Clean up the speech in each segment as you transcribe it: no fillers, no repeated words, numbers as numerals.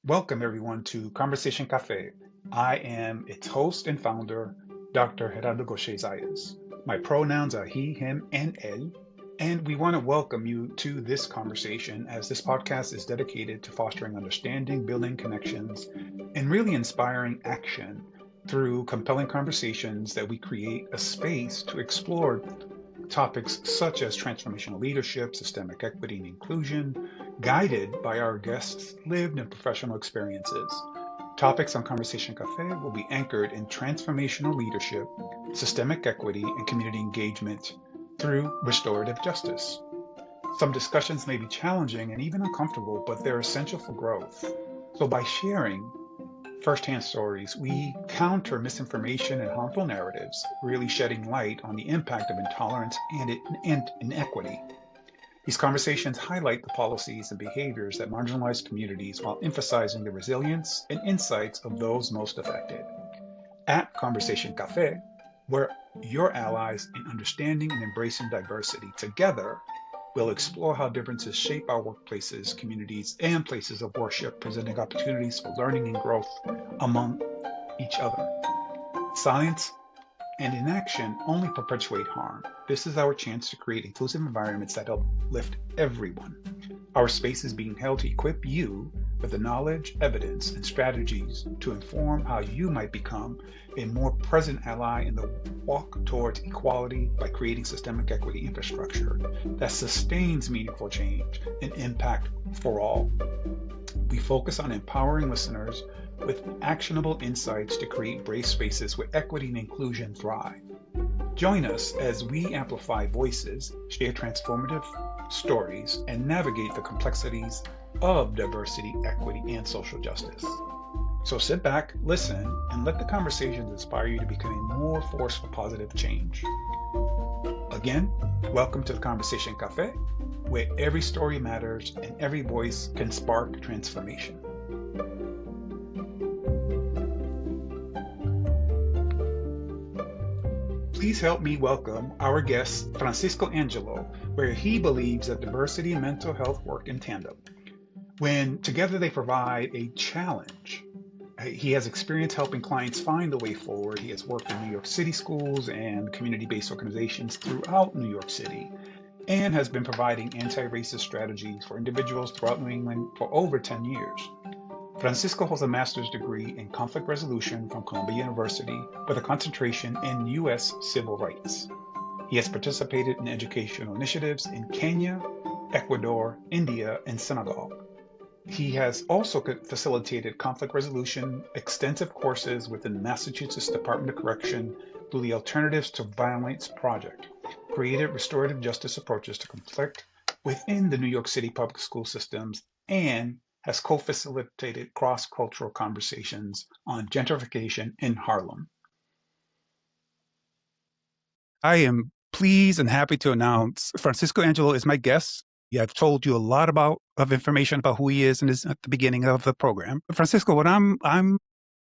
Welcome, everyone, to Conversation Café. I am its host and founder, Dr. Gerardo Gauthier-Zayas. My pronouns are he, him, and él, and we want to welcome you to this conversation as this podcast is dedicated to fostering understanding, building connections, and really inspiring action through compelling conversations that we create a space to explore topics such as transformational leadership, systemic equity and inclusion, guided by our guests' lived and professional experiences. Topics on Conversation Cafe will be anchored in transformational leadership, systemic equity, and community engagement through restorative justice. Some discussions may be challenging and even uncomfortable, but they're essential for growth. So, by sharing firsthand stories, we counter misinformation and harmful narratives, really shedding light on the impact of intolerance and inequity. These conversations highlight the policies and behaviors that marginalize communities while emphasizing the resilience and insights of those most affected. At Conversation Café, we're your allies in understanding and embracing diversity. Together, we'll explore how differences shape our workplaces, communities, and places of worship, presenting opportunities for learning and growth among each other. Science and inaction only perpetuate harm. This is our chance to create inclusive environments that uplift everyone. Our space is being held to equip you with the knowledge, evidence, and strategies to inform how you might become a more present ally in the walk towards equality by creating systemic equity infrastructure that sustains meaningful change and impact for all. We focus on empowering listeners with actionable insights to create brave spaces where equity and inclusion thrive. Join us as we amplify voices, share transformative stories, and navigate the complexities of diversity, equity, and social justice. So sit back, listen, and let the conversations inspire you to become a more force for positive change. Again, welcome to the Conversation Cafe, where every story matters and every voice can spark transformation. Please help me welcome our guest, Francisco Angelo, where he believes that diversity and mental health work in tandem. When together they provide a challenge. He has experience helping clients find the way forward. He has worked in New York City schools and community-based organizations throughout New York City and has been providing anti-racist strategies for individuals throughout New England for over 10 years. Francisco holds a master's degree in conflict resolution from Columbia University with a concentration in U.S. civil rights. He has participated in educational initiatives in Kenya, Ecuador, India, and Senegal. He has also facilitated conflict resolution extensive courses within the Massachusetts Department of Correction through the Alternatives to Violence Project, created restorative justice approaches to conflict within the New York City public school systems, and has co-facilitated cross-cultural conversations on gentrification in Harlem. I am pleased and happy to announce Francisco Angelo is my guest. Yeah, I've told you a lot of information about who he is and is at the beginning of the program. Francisco,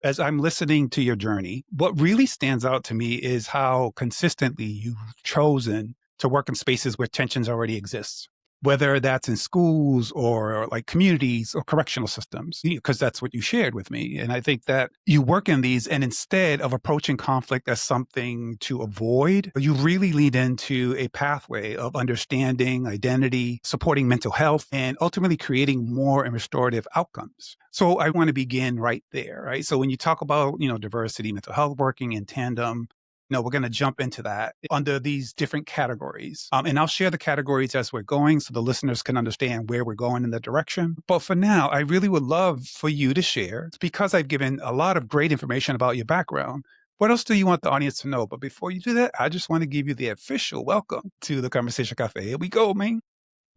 as I'm listening to your journey, what really stands out to me is how consistently you've chosen to work in spaces where tensions already exist, whether that's in schools or like communities or correctional systems, because that's what you shared with me. And I think that you work in these, and instead of approaching conflict as something to avoid, you really lead into a pathway of understanding identity, supporting mental health, and ultimately creating more and restorative outcomes. So I want to begin right there, right? So when you talk about, diversity, mental health working in tandem, no, we're going to jump into that under these different categories. And I'll share the categories as we're going so the listeners can understand where we're going in the direction. But for now, I really would love for you to share, because I've given a lot of great information about your background. What else do you want the audience to know? But before you do that, I just want to give you the official welcome to the Conversation Cafe. Here we go, man.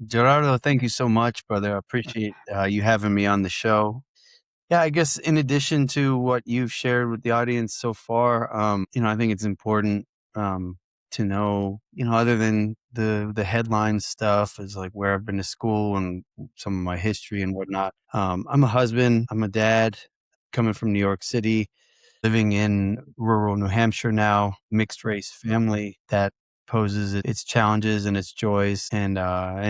Gerardo, thank you so much, brother. I appreciate you having me on the show. Yeah, I guess in addition to what you've shared with the audience so far, I think it's important to know, other than the headline stuff, is like where I've been to school and some of my history and whatnot. I'm a husband. I'm a dad, coming from New York City, living in rural New Hampshire now, mixed race family that poses its challenges and its joys and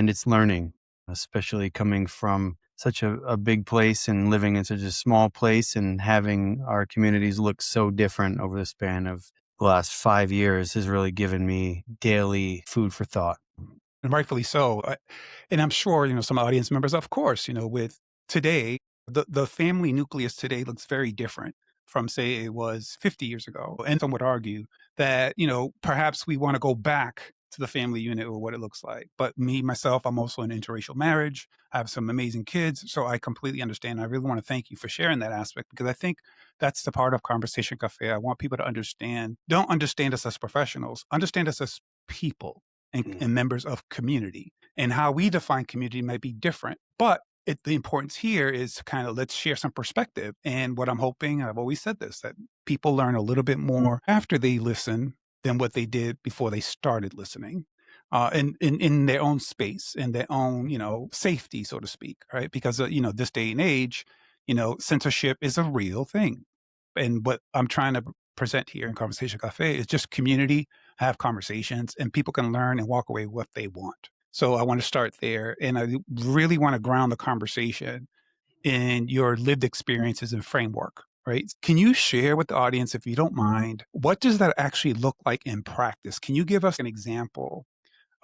its learning, especially coming from such a big place and living in such a small place and having our communities look so different over the span of the last 5 years has really given me daily food for thought. And rightfully so. And I'm sure, some audience members, of course, with today, the family nucleus today looks very different from, say, it was 50 years ago. And some would argue that, perhaps we want to go back to the family unit or what it looks like. But me, myself, I'm also in an interracial marriage. I have some amazing kids. So I completely understand. I really want to thank you for sharing that aspect because I think that's the part of Conversation Cafe. I want people to understand, don't understand us as professionals, understand us as people Mm. and members of community. And how we define community might be different. But the importance here is to kind of let's share some perspective. And what I'm hoping, I've always said this, that people learn a little bit more after they listen than what they did before they started listening. In their own space, in their own, safety, so to speak, right? Because, this day and age, censorship is a real thing. And what I'm trying to present here in Conversation Cafe is just community, have conversations, and people can learn and walk away with what they want. So I want to start there. And I really want to ground the conversation in your lived experiences and framework, right? Can you share with the audience, if you don't mind, what does that actually look like in practice? Can you give us an example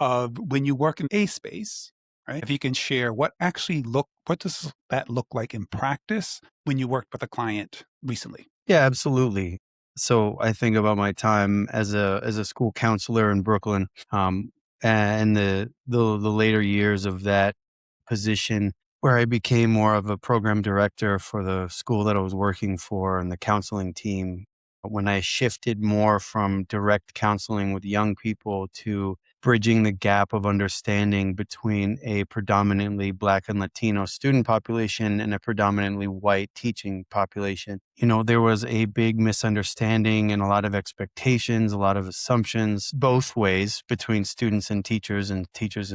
of when you work in a space, right? If you can share what does that look like in practice when you worked with a client recently? Yeah, absolutely. So I think about my time as a school counselor in Brooklyn, and the later years of that position where I became more of a program director for the school that I was working for and the counseling team. When I shifted more from direct counseling with young people to bridging the gap of understanding between a predominantly Black and Latino student population and a predominantly white teaching population. There was a big misunderstanding and a lot of expectations, a lot of assumptions, both ways between students and teachers and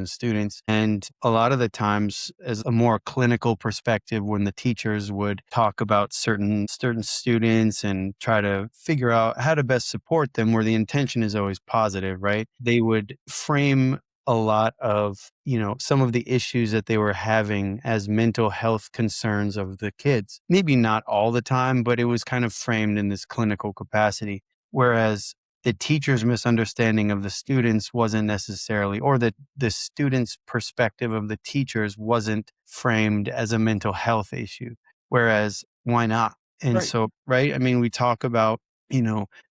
students. And a lot of the times, as a more clinical perspective, when the teachers would talk about certain students and try to figure out how to best support them, where the intention is always positive, right? They would frame a lot of, some of the issues that they were having as mental health concerns of the kids. Maybe not all the time, but it was kind of framed in this clinical capacity. Whereas the teacher's misunderstanding of the students wasn't necessarily, or the student's perspective of the teachers wasn't framed as a mental health issue. Whereas why not? And Right. so, right. I mean, we talk about,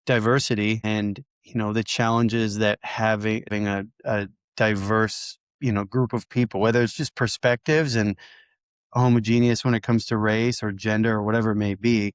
diversity and, the challenges that having a diverse, group of people, whether it's just perspectives and homogeneous when it comes to race or gender or whatever it may be,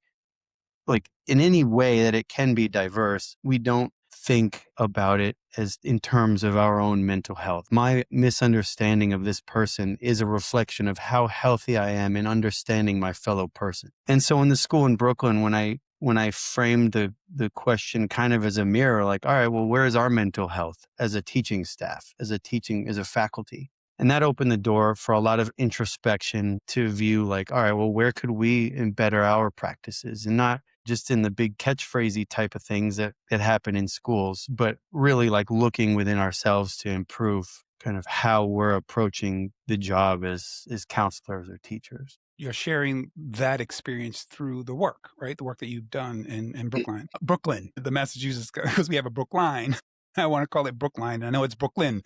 like in any way that it can be diverse, we don't think about it as in terms of our own mental health. My misunderstanding of this person is a reflection of how healthy I am in understanding my fellow person. And so in the school in Brooklyn, when I framed the question kind of as a mirror, like, all right, well, where is our mental health as a teaching staff, as a faculty? And that opened the door for a lot of introspection to view like, all right, well, where could we better our practices and not just in the big catchphrasey type of things that happen in schools, but really like looking within ourselves to improve kind of how we're approaching the job as counselors or teachers. You're sharing that experience through the work, right? The work that you've done in Brookline. Brooklyn, the Massachusetts, because we have a Brookline. I want to call it Brookline. I know it's Brooklyn.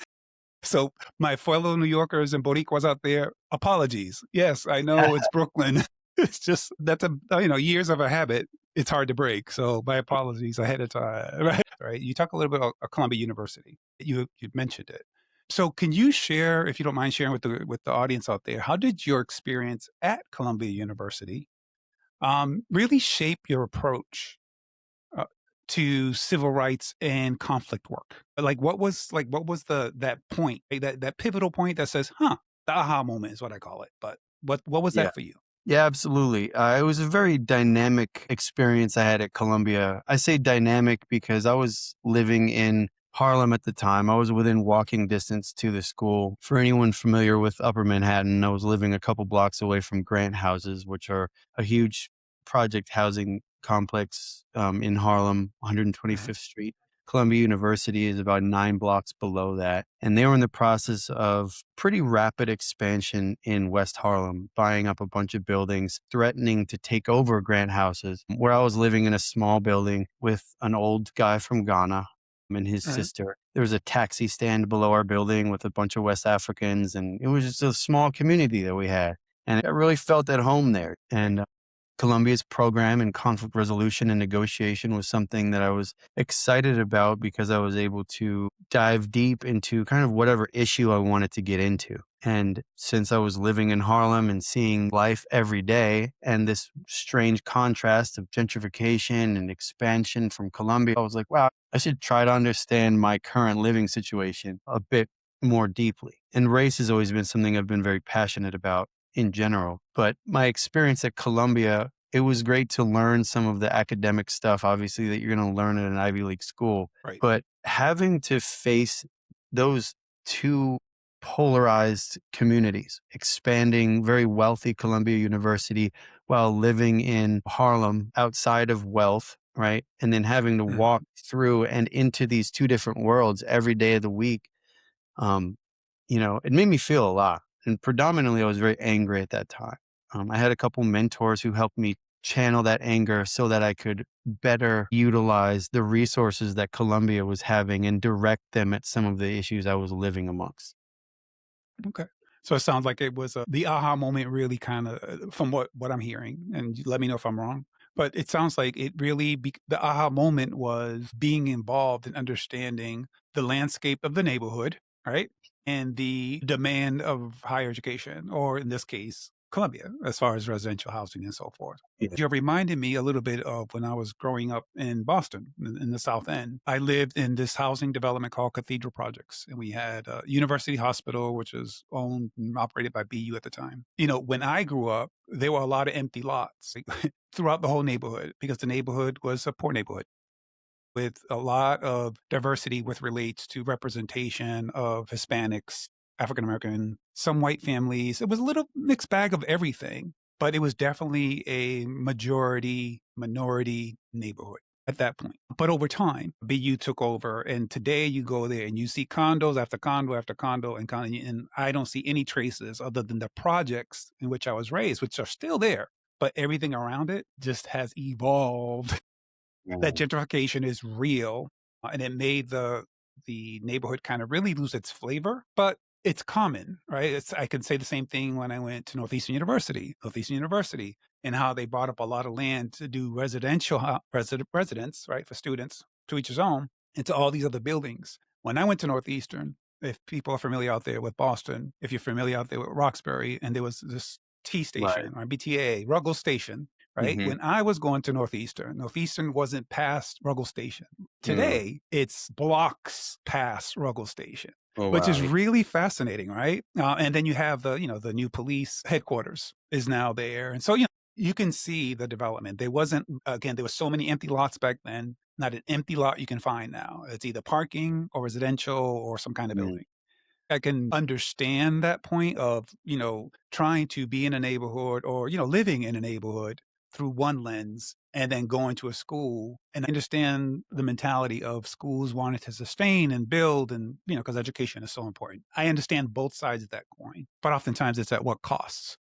So my fellow New Yorkers and Boricuas out there, apologies. Yes, I know it's Brooklyn. It's just that's years of a habit. It's hard to break. So my apologies ahead of time. Right. Right. You talk a little bit about Columbia University. You mentioned it. So can you share, if you don't mind sharing with the audience out there, how did your experience at Columbia University really shape your approach uh, to civil rights and conflict work? What was the that point, that pivotal point that says, "Huh," the aha moment is what I call it. But what was Yeah. that for you? Yeah, absolutely. It was a very dynamic experience I had at Columbia. I say dynamic because I was living in Harlem at the time. I was within walking distance to the school. For anyone familiar with Upper Manhattan, I was living a couple blocks away from Grant Houses, which are a huge project housing complex in Harlem, Right. 125th Street. Columbia University is about 9 blocks below that. And they were in the process of pretty rapid expansion in West Harlem, buying up a bunch of buildings, threatening to take over Grant houses, where I was living in a small building with an old guy from Ghana and his Right. sister. There was a taxi stand below our building with a bunch of West Africans, and it was just a small community that we had. And I really felt at home there. And Columbia's program in conflict resolution and negotiation was something that I was excited about because I was able to dive deep into kind of whatever issue I wanted to get into. And since I was living in Harlem and seeing life every day and this strange contrast of gentrification and expansion from Columbia, I was like, wow, I should try to understand my current living situation a bit more deeply. And race has always been something I've been very passionate about in general. But my experience at Columbia, it was great to learn some of the academic stuff, obviously, that you're going to learn at an Ivy League school. Right. But having to face those two polarized communities, expanding very wealthy Columbia University while living in Harlem outside of wealth, right? And then having to Mhm. walk through and into these two different worlds every day of the week, um, it made me feel a lot. And predominantly, I was very angry at that time. I had a couple mentors who helped me channel that anger so that I could better utilize the resources that Columbia was having and direct them at some of the issues I was living amongst. Okay. So it sounds like it was the aha moment really kind of from what I'm hearing, and you let me know if I'm wrong. But it sounds like it really the aha moment was being involved in understanding the landscape of the neighborhood, right? And the demand of higher education, or in this case, Columbia, as far as residential housing and so forth. Yeah. You're reminding me a little bit of when I was growing up in Boston, in the South End. I lived in this housing development called Cathedral Projects, and we had a University Hospital, which was owned and operated by BU at the time. When I grew up, there were a lot of empty lots throughout the whole neighborhood because the neighborhood was a poor neighborhood with a lot of diversity with relates to representation of Hispanics, African American, some white families. It was a little mixed bag of everything, but it was definitely a majority minority neighborhood at that point. But over time, BU took over, and today you go there and you see condos after condo after condo and condo, and I don't see any traces other than the projects in which I was raised, which are still there. But everything around it just has evolved. That Yeah. gentrification is real, and it made the neighborhood kind of really lose its flavor, but it's common, right? I can say the same thing when I went to Northeastern University, and how they bought up a lot of land to do residential residence, right, for students, to each his own, into all these other buildings. When I went to Northeastern, if people are familiar out there with Boston, if you're familiar out there with Roxbury, and there was this T Right. station or BTA, Ruggles Station, right? Hmm. When I was going to Northeastern wasn't past Ruggles Station. Mm. Today, it's blocks past Ruggles Station, Oh, which wow. is really fascinating, right? And then you have the new police headquarters is now there. And so, you can see the development. There was so many empty lots back then, not an empty lot you can find now. It's either parking or residential or some kind of Mm. building. I can understand that point of, trying to be in a neighborhood or, living in a neighborhood through one lens and then going to a school. And I understand the mentality of schools wanting to sustain and build and, because education is so important. I understand both sides of that coin, but oftentimes it's at what costs.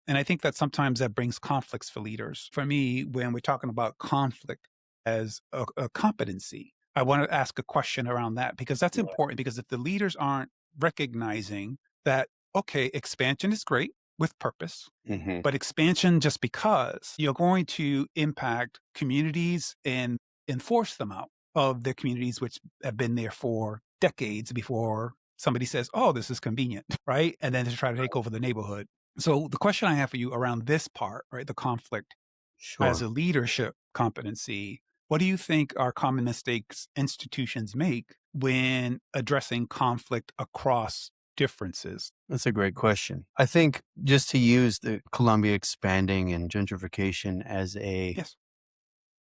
And I think that sometimes that brings conflicts for leaders. For me, when we're talking about conflict as a competency, I want to ask a question around that because that's Yeah. important. Because if the leaders aren't recognizing that, okay, expansion is great with purpose, Hmm. but expansion just because you're going to impact communities and enforce them out of the communities which have been there for decades before somebody says, oh, this is convenient, right? And then to try to take over the neighborhood. So the question I have for you around this part, right, the conflict as Sure. a leadership competency, what do you think are common mistakes institutions make when addressing conflict across differences? That's a great question. I think just to use the Columbia expanding and gentrification as a Yes.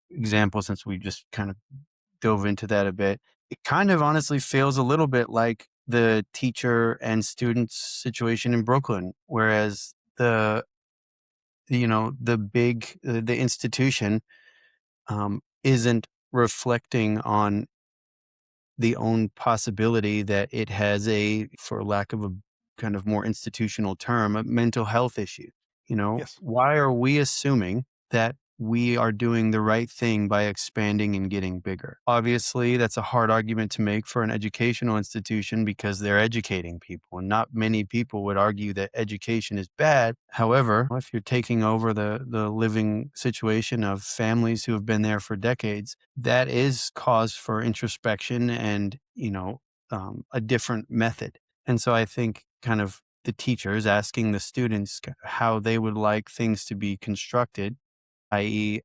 example, since we just kind of dove into that a bit, it kind of honestly feels a little bit like the teacher and students situation in Brooklyn, whereas the institution isn't reflecting on the own possibility that it has a, for lack of a kind of more institutional term, a mental health issue. Yes, Why are we assuming that we are doing the right thing by expanding and getting bigger? Obviously, that's a hard argument to make for an educational institution because they're educating people, and not many people would argue that education is bad. However, if you're taking over the living situation of families who have been there for decades, that is cause for introspection and, a different method. And so I think kind of the teachers asking the students how they would like things to be constructed, i.e.,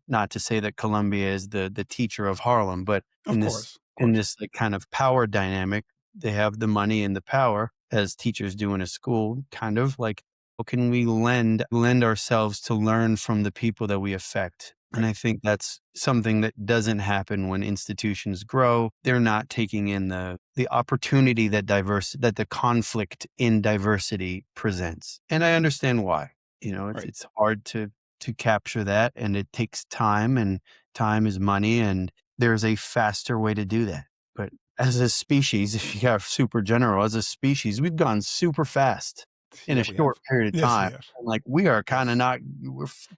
not to say that Columbia is the teacher of Harlem, but of in this course, of in course. this like kind of power dynamic, they have the money and the power as teachers do in a school, kind of like how can we lend ourselves to learn from the people that we affect? And Right, I think that's something that doesn't happen when institutions grow. They're not taking in the opportunity that the conflict in diversity presents. And I understand why. It's right. it's hard to capture that, and it takes time, and time is money, and there's a faster way to do that. But as a species, if you have super general, as a species, we've gone super fast in Yeah, a we short have. period of Yes, we time. have. And like we are kind of Yes. not,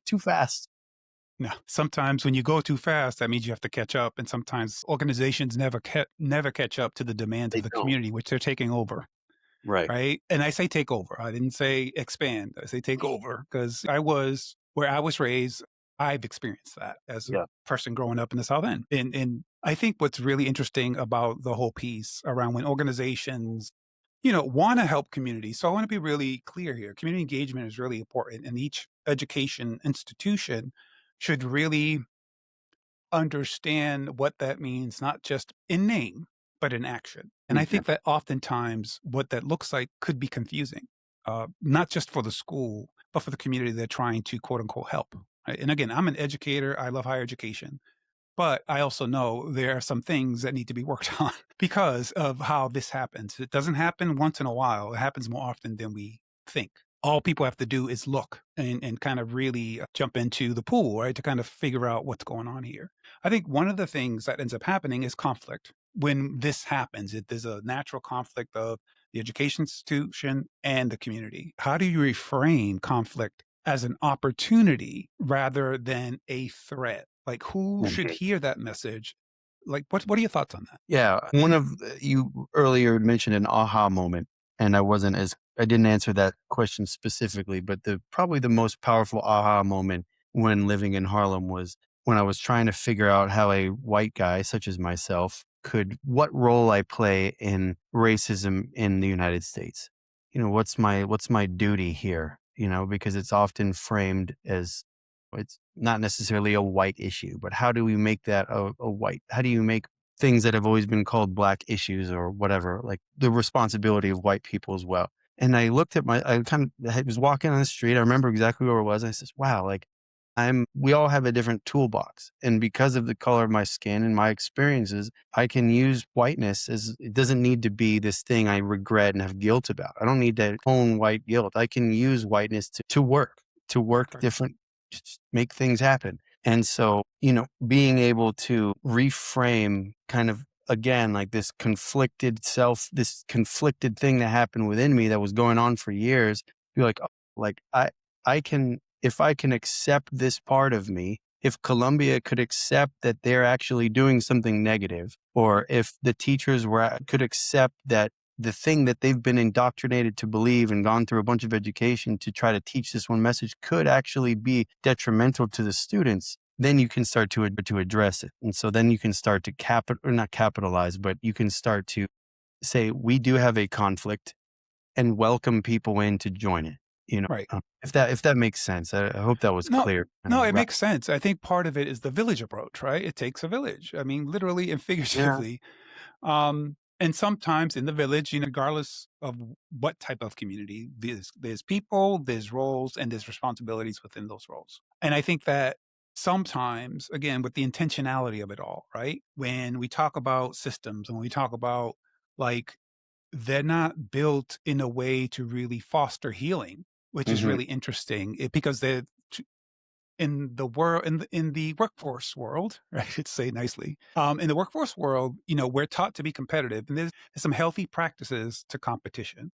too fast. No, sometimes when you go too fast, that means you have to catch up, and sometimes organizations never catch up to the demands They of the don't. community, which they're taking over, Right. right? And I say take over. I didn't say expand. I say take over because I was where I was raised. I've experienced that as a Yeah. person growing up in the South End, and I think what's really interesting about the whole piece around when organizations want to help communities. So I want to be really clear here. Community engagement is really important, and each education institution should really understand what that means, not just in name, but in action. And I think Exactly. that oftentimes what that looks like could be confusing, not just for the school, but for the community they're trying to quote unquote help. Right? And again, I'm an educator. I love higher education. But I also know there are some things that need to be worked on because of how this happens. It doesn't happen once in a while. It happens more often than we think. All people have to do is look and kind of really jump into the pool, right? To kind of figure out what's going on here. I think one of the things that ends up happening is conflict. When this happens, there's a natural conflict of the education institution and the community. How do you reframe conflict as an opportunity rather than a threat? Like, who should Mhm. hear that message? Like, what are your thoughts on that? Yeah. You earlier mentioned an aha moment, and I didn't answer that question specifically, but probably the most powerful aha moment when living in Harlem was when I was trying to figure out how a white guy such as myself what role I play in racism in the United States. What's my duty here? Because it's often framed as it's not necessarily a white issue, but how do we make that how do you make things that have always been called black issues or whatever, like the responsibility of white people as well. And I was walking on the street. I remember exactly where it was. I says, wow, like we all have a different toolbox. And because of the color of my skin and my experiences, I can use whiteness it doesn't need to be this thing I regret and have guilt about. I don't need to own white guilt. I can use whiteness to work Correct. different, just make things happen. And so, being able to reframe kind of again, like this conflicted thing that happened within me that was going on for years, be like, oh, like if I can accept this part of me, if Columbia could accept that they're actually doing something negative, or if the teachers could accept that the thing that they've been indoctrinated to believe and gone through a bunch of education to try to teach this one message could actually be detrimental to the students, then you can start to address it. And so then you can start to or not capitalize, but you can start to say, we do have a conflict and welcome people in to join it. Right. If that makes sense. I hope that was No, clear. no, it makes sense. I think part of it is the village approach, right? It takes a village. I mean, literally and Yeah. figuratively. And sometimes in the village, regardless of what type of community, there's people, there's roles, and there's responsibilities within those roles. And I think that sometimes, again, with the intentionality of it all, right? When we talk about systems, when we talk about like they're not built in a way to really foster healing, which is Hmm. really interesting because they're in the world in the workforce world, I should say nicely. In the workforce world, we're taught to be competitive, and there's some healthy practices to competition,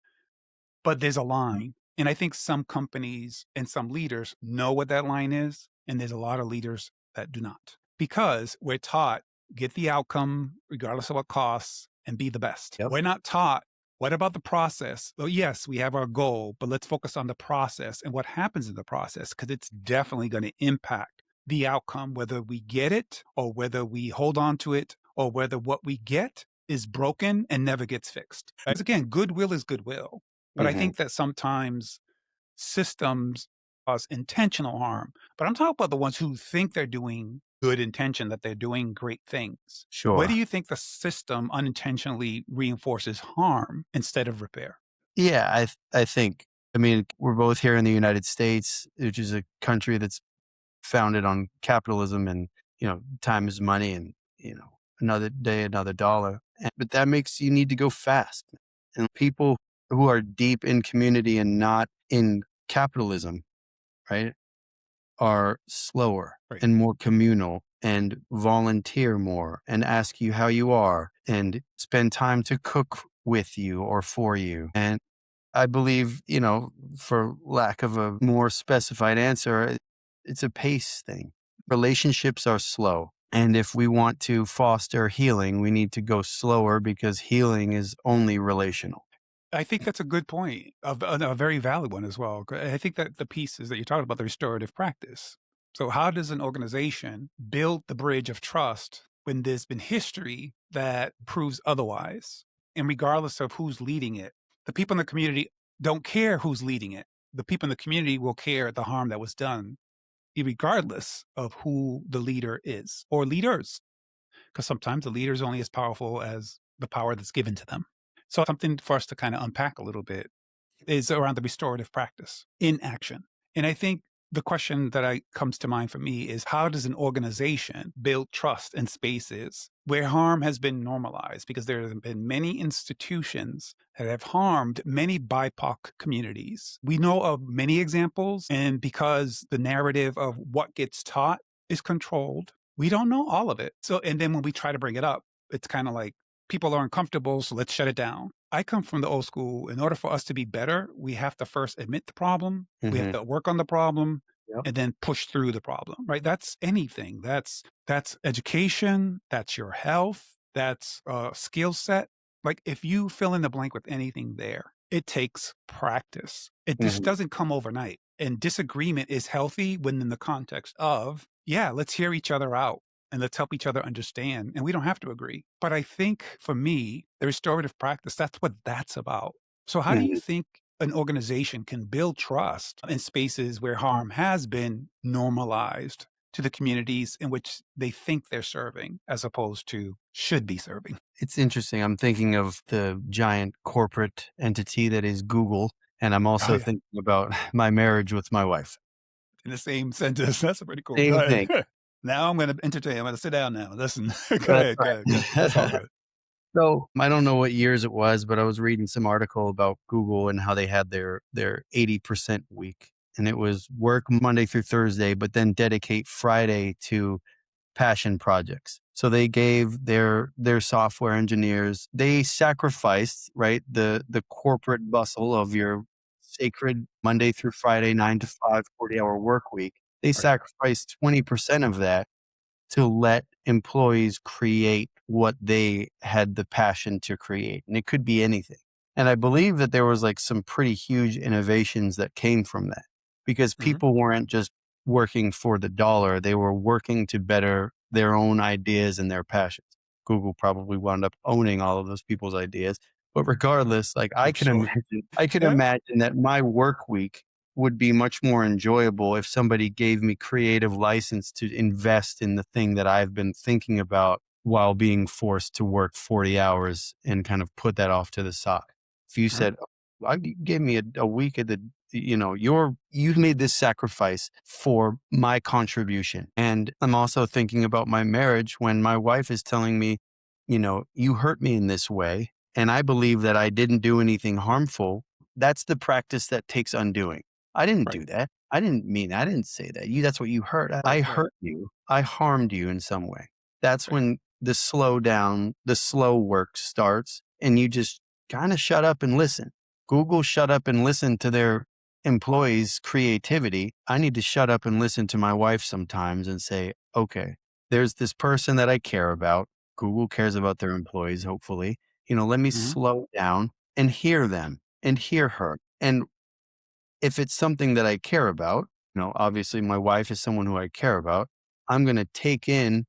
but there's a line. And I think some companies and some leaders know what that line is, and there's a lot of leaders that do not. Because we're taught get the outcome regardless of what costs and be the best. Yep. We're not taught what about the process? Well, yes, we have our goal, but let's focus on the process and what happens in the process because it's definitely going to impact the outcome, whether we get it or whether we hold on to it or whether what we get is broken and never gets fixed. Because again, goodwill is goodwill. But I Hmm. think that sometimes systems cause intentional harm. But I'm talking about the ones who think they're doing good intention, that they're doing great things. Where do Sure. you think the system unintentionally reinforces harm instead of repair? Yeah, I think. I mean, we're both here in the United States, which is a country that's founded on capitalism, and time is money, and another day, another dollar. But that makes you need to go fast, and people who are deep in community and not in capitalism, right, are slower Right. and more communal and volunteer more and ask you how you are and spend time to cook with you or for you. And I believe, for lack of a more specified answer, it's a pace thing. Relationships are slow. And if we want to foster healing, we need to go slower because healing is only relational. I think that's a good point, a very valid one as well. I think that the pieces that you're talking about, the restorative practice. So, how does an organization build the bridge of trust when there's been history that proves otherwise? And regardless of who's leading it, the people in the community don't care who's leading it. The people in the community will care the harm that was done, regardless of who the leader is or leaders, because sometimes the leader is only as powerful as the power that's given to them. So, something for us to kind of unpack a little bit is around the restorative practice in action. And I think the question that comes to mind for me is how does an organization build trust in spaces where harm has been normalized? Because there have been many institutions that have harmed many BIPOC communities. We know of many examples, and because the narrative of what gets taught is controlled, we don't know all of it. So, and then when we try to bring it up, it's kind of like people are uncomfortable, so let's shut it down. I come from the old school. In order for us to be better, we have to first admit the problem, we have Hmm. to work on the problem, Yep. and then push through the problem, right? That's anything. That's education, that's your health, that's a skill set. Like if you fill in the blank with anything there, it takes practice. It just Hmm. doesn't come overnight. And disagreement is healthy when in the context of, yeah, let's hear each other out and let's help each other understand. And we don't have to agree. But I think for me, the restorative practice, that's what that's about. So, how do you Hmm. think an organization can build trust in spaces where harm has been normalized to the communities in which they think they're serving as opposed to should be serving? It's interesting. I'm thinking of the giant corporate entity that is Google. And I'm Oh, also yeah. thinking about my marriage with my wife. In the same sentence. That's pretty cool. Go Same thing. ahead. Now I'm going to entertain. I'm going to sit down now. Listen. Go That's ahead. Go ahead. Go ahead. That's all right. good. So I don't know what years it was, but I was reading some article about Google and how they had their 80% week. And it was work Monday through Thursday, but then dedicate Friday to passion projects. So they gave their software engineers, they sacrificed, right, the corporate bustle of your sacred Monday through Friday 9 to 5 40-hour work week. They Right. sacrificed 20% of that to let employees create what they had the passion to create. And it could be anything. And I believe that there was like some pretty huge innovations that came from that because Hmm. people weren't just working for the dollar, they were working to better their own ideas and their passions. Google probably wound up owning all of those people's ideas. But regardless, like I'm sure. I can Yeah. imagine that my work week would be much more enjoyable if somebody gave me creative license to invest in the thing that I've been thinking about while being forced to work 40 hours and kind of put that off to the side. If you Mhm. said, You gave me a week of the, you've made this sacrifice for my contribution. And I'm also thinking about my marriage when my wife is telling me, you hurt me in this way. And I believe that I didn't do anything harmful. That's the practice that takes undoing. I didn't Right. do that. I didn't say that. That's what you heard. Right, I right, hurt you. I harmed you in some way. That's right. when the slow down, the slow work starts, and you just kind of shut up and listen. Google shut up and listen to their employees' creativity. I need to shut up and listen to my wife sometimes and say, okay, there's this person that I care about. Google cares about their employees, hopefully. Let me Mhm. slow down and hear them and hear her. And if it's something that I care about, obviously my wife is someone who I care about, I'm going to take in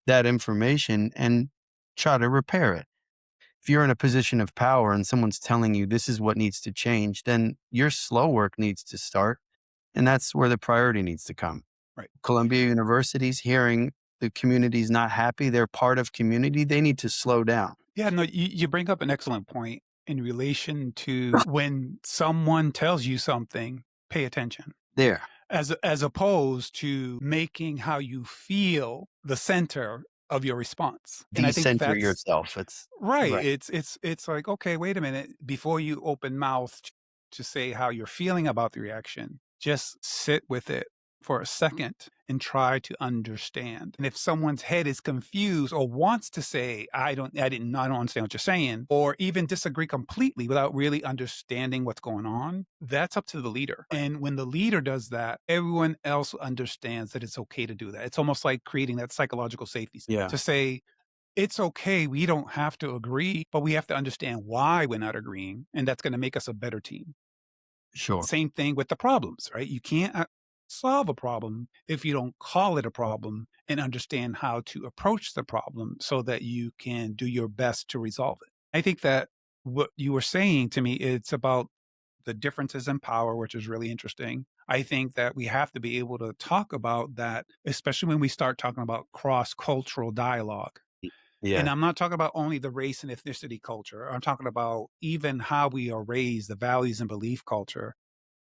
that information and try to repair it. If you're in a position of power and someone's telling you this is what needs to change, then your slow work needs to start. And that's where the priority needs to come. Right. Columbia University's hearing the community's not happy, they're part of community, they need to slow down. Yeah, no, you bring up an excellent point in relation to when someone tells you something, pay attention. There, As opposed to making how you feel the center of your response. And I think decenter that's yourself. It's right. right. It's like, okay, wait a minute. Before you open mouth to say how you're feeling about the reaction, just sit with it for a second and try to understand. And if someone's head is confused or wants to say, I don't understand what you're saying, or even disagree completely without really understanding what's going on, that's up to the leader. And when the leader does that, everyone else understands that it's okay to do that. It's almost like creating that psychological safety Yeah, to say, it's okay. We don't have to agree, but we have to understand why we're not agreeing. And that's going to make us a better team. sure. Same thing with the problems, right? You can't solve a problem if you don't call it a problem and understand how to approach the problem so that you can do your best to resolve it. I think that what you were saying to me, it's about the differences in power, which is really interesting. I think that we have to be able to talk about that, especially when we start talking about cross cultural dialogue. And Yeah, I'm not talking about only the race and ethnicity culture. I'm talking about even how we are raised, the values and belief culture.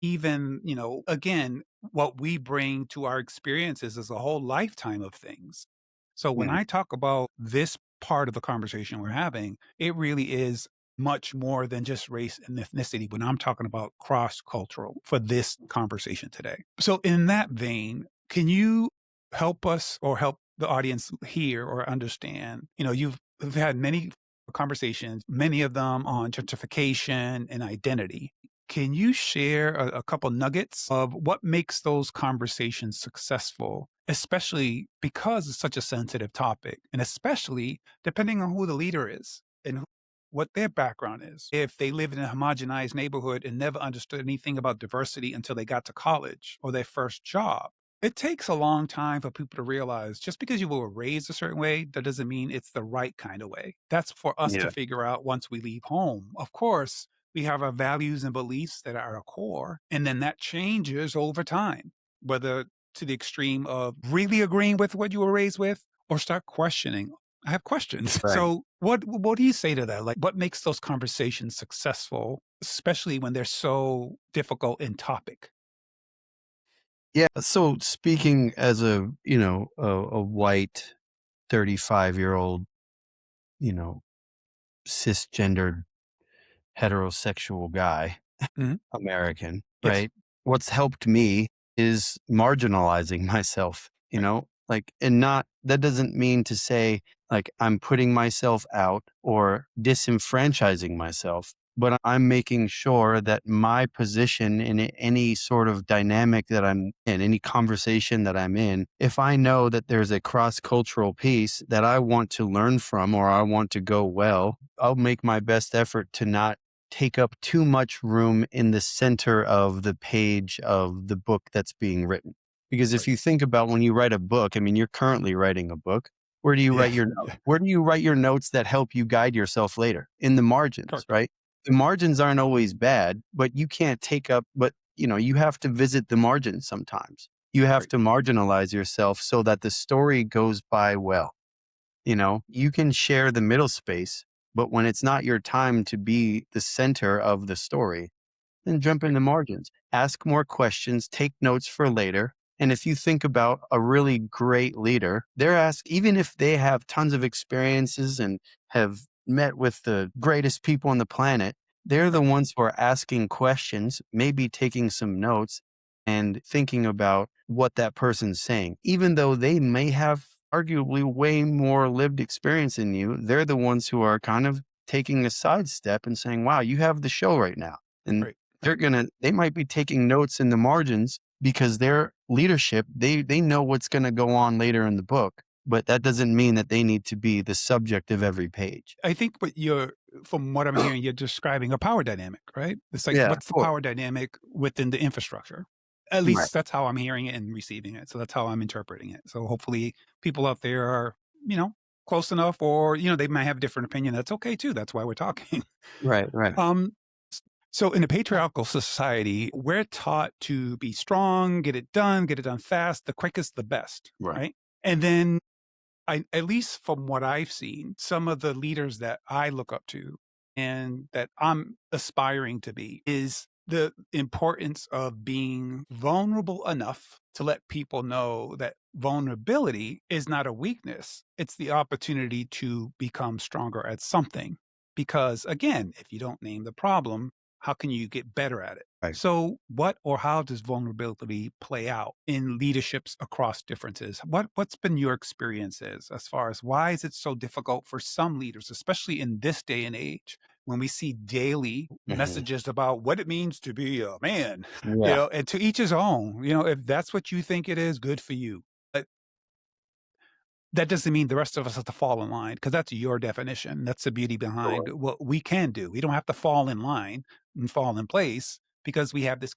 Even, again, what we bring to our experiences is a whole lifetime of things. So when mhm, I talk about this part of the conversation we're having, it really is much more than just race and ethnicity when I'm talking about cross cultural for this conversation today. So, in that vein, can you help us or help the audience hear or understand? We've had many conversations, many of them on gentrification and identity. Can you share a couple nuggets of what makes those conversations successful, especially because it's such a sensitive topic, and especially depending on who the leader is and what their background is? If they live in a homogenized neighborhood and never understood anything about diversity until they got to college or their first job, it takes a long time for people to realize just because you were raised a certain way, that doesn't mean it's the right kind of way. That's for us to yeah, figure out once we leave home. Of course, we have our values and beliefs that are our core, and then that changes over time, whether to the extreme of really agreeing with what you were raised with or start questioning. I have questions. right. So, what do you say to that? Like, what makes those conversations successful, especially when they're so difficult in topic? Yeah, so speaking as a white 35-year-old, you know, cisgendered heterosexual guy, Mhm. American, Yes. right? What's helped me is marginalizing myself, Right. like, and not, that doesn't mean to say like I'm putting myself out or disenfranchising myself, but I'm making sure that my position in any sort of dynamic that I'm in, any conversation that I'm in, if I know that there's a cross cultural piece that I want to learn from or I want to go well, I'll make my best effort to not take up too much room in the center of the page of the book that's being written. Because if Right. you think about when you write a book, I mean, you're currently writing a book. Where do you Yeah. write your notes? Yeah. Where do you write your notes that help you guide yourself later? In the margins, Correct. right? The margins aren't always bad, but you can't take up, but you have to visit the margins sometimes. You have Right. to marginalize yourself so that the story goes by well. You can share the middle space, but when it's not your time to be the center of the story, then jump in Right. the margins. Ask more questions, take notes for later. And if you think about a really great leader, even if they have tons of experiences and have met with the greatest people on the planet, they're the Right. ones who are asking questions, maybe taking some notes, and thinking about what that person's saying. Even though they may have arguably way more lived experience than you, they're the ones who are kind of taking a sidestep and saying, wow, you have the show right now. And Right. they might be taking notes in the margins because their leadership, they know what's going to go on later in the book, but that doesn't mean that they need to be the subject of every page. I think from what I'm hearing, you're describing a power dynamic, right? It's like, Yeah, of what's the course. power dynamic within the infrastructure? At Right. least that's how I'm hearing it and receiving it. So that's how I'm interpreting it. So hopefully people out there are, you know, close enough, or, they might have a different opinion. That's okay too. That's why we're talking. Right. Right. Um, so in a patriarchal society, we're taught to be strong, get it done fast, the quickest, the best, Right. right? And then at least from what I've seen, some of the leaders that I look up to and that I'm aspiring to be is the importance of being vulnerable enough to let people know that vulnerability is not a weakness. It's the opportunity to become stronger at something. Because again, if you don't name the problem, how can you get better at it? Right. So, what or how does vulnerability play out in leaderships across differences? What's been your experiences as far as why is it so difficult for some leaders, especially in this day and age, when we see daily Hmm. messages about what it means to be a man, Yeah. and to each his own, if that's what you think it is, good for you. But that doesn't mean the rest of us have to fall in line because that's your definition. That's the beauty behind Sure. what we can do. We don't have to fall in line and fall in place because we have this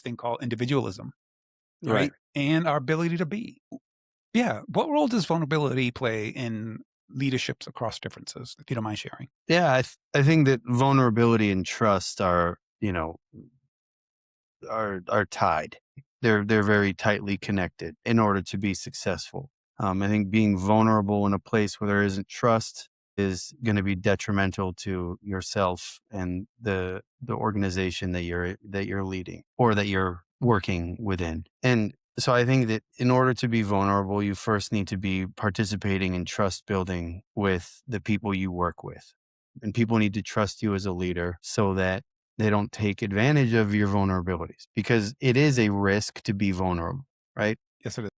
thing called individualism, Right. right? And our ability to be. Yeah. What role does vulnerability play in leaderships across differences, if you don't mind sharing? Yeah. I think that vulnerability and trust are tied. They're very tightly connected in order to be successful. I think being vulnerable in a place where there isn't trust is going to be detrimental to yourself and the organization that you're leading or that you're working within. And so I think that in order to be vulnerable, you first need to be participating in trust building with the people you work with. And people need to trust you as a leader so that they don't take advantage of your vulnerabilities because it is a risk to be vulnerable, right? Yes, it is.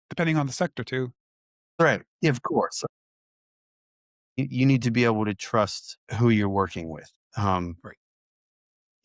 Depending on the sector too. Right. Yeah, of course. You need to be able to trust who you're working with. Right.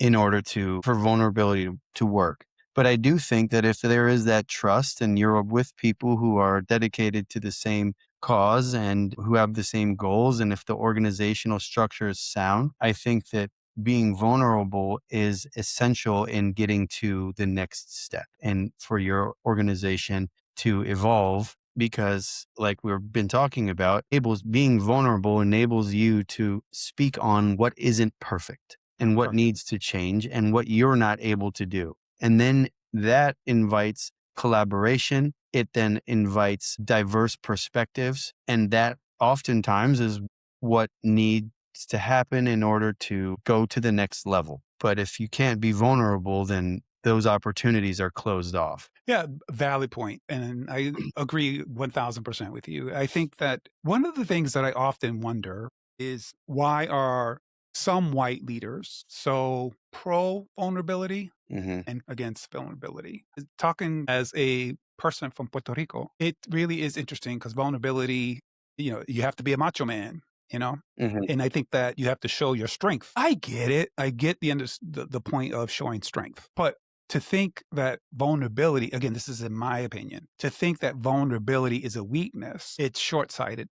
In order for vulnerability to work. But I do think that if there is that trust and you're with people who are dedicated to the same cause and who have the same goals, and if the organizational structure is sound, I think that being vulnerable is essential in getting to the next step and for your organization to evolve because like we've been talking about, being vulnerable enables you to speak on what isn't perfect and what Correct. needs to change and what you're not able to do. And then that invites collaboration. It then invites diverse perspectives. And that oftentimes is what needs to happen in order to go to the next level. But if you can't be vulnerable, then those opportunities are closed off. Yeah, valid point, and I agree 1000% with you. I think that one of the things that I often wonder is why are some white leaders so pro vulnerability Hmm. and against vulnerability? Talking as a person from Puerto Rico, it really is interesting because vulnerability, you have to be a macho man, you know? Hmm. And I think that you have to show your strength. I get it. I get the point of showing strength. But to think that vulnerability, again, this is in my opinion, to think that vulnerability is a weakness, it's short sighted.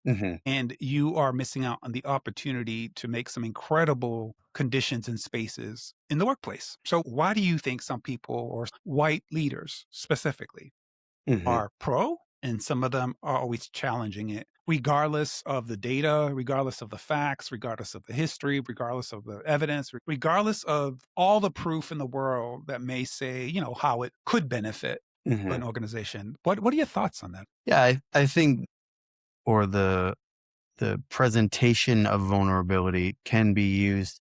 Hmm. And you are missing out on the opportunity to make some incredible conditions and spaces in the workplace. So, why do you think some people, or white leaders specifically, Hmm. are pro and some of them are always challenging it, regardless of the data, regardless of the facts, regardless of the history, regardless of the evidence, regardless of all the proof in the world that may say, how it could benefit Hmm. an organization? What are your thoughts on that? Yeah, I think, or the presentation of vulnerability can be used